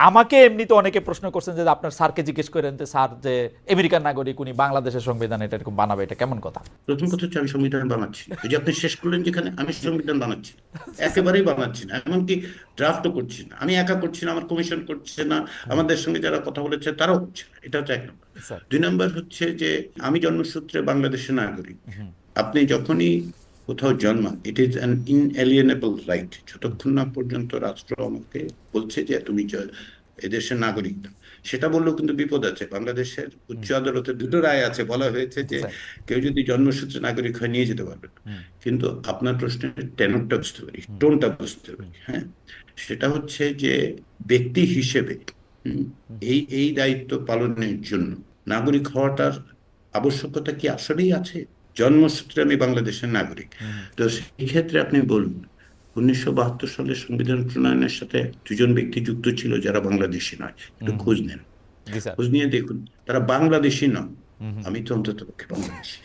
আমাকে এমনিতে অনেকে প্রশ্ন করছেন যে আপনার স্যারকে জিজ্ঞেস করেন যে স্যার যে আমেরিকান নাগরিক উনি বাংলাদেশের সংবিধান এটা এরকম বানাবে, এটা কেমন কথা? প্রথম কথা হচ্ছে আমি সংবিধান বানাচ্ছি না। ওই যে আপনি শেষ করলেন যেখানে, আমি সংবিধান বানাচ্ছি না, একেবারেই বানাচ্ছি না, এমনকি ড্রাফটও করছি না। আমি একা করছি না, আমার কমিশন করছে না, আমাদের সঙ্গে যারা কথা বলেছে তারাও করছে না। এটা হচ্ছে এক নম্বর। স্যার। দুই নম্বর হচ্ছে যে আমি জন্মসূত্রে বাংলাদেশের নাগরিক। আপনি যখনই কোথাও জন্মান, it is an inalienable right, যতক্ষণ না পর্যন্ত রাষ্ট্র আমাকে বলছে যে তুমি এদেশের নাগরিক না। সেটা বললেও কিন্তু বিপদ আছে। বাংলাদেশের উচ্চ আদালতে দুটো রায় আছে, বলা হয়েছে যে স্যার। কেউ যদি জন্মসূত্রে নাগরিক হয় নিয়ে যেতে পারবে। হুম। কিন্তু আপনার প্রশ্নের টেনরটা বুঝতে পারি, হুম। টোনটা বুঝতে হুম। পারি। হ্যাঁ, সেটা হচ্ছে যে ব্যক্তি হিসেবে হুম। এই এই দায়িত্ব পালনের জন্য নাগরিক হওয়াটার আবশ্যকতা কি আসলেই আছে? জন্মসূত্রে আমি বাংলাদেশের নাগরিক। হুম। তো সেই ক্ষেত্রে আপনি বলুন, 1972 সালে সংবিধান প্রণয়নের সাথে দুজন ব্যক্তি যুক্ত ছিল যারা বাংলাদেশি নয়। একটু হুম। খোঁজ নেন, জি স্যার। খোঁজ নিয়ে দেখুন তারা বাংলাদেশি নন। হুম। হুম। আমি তো অন্তত পক্ষে বাংলাদেশি।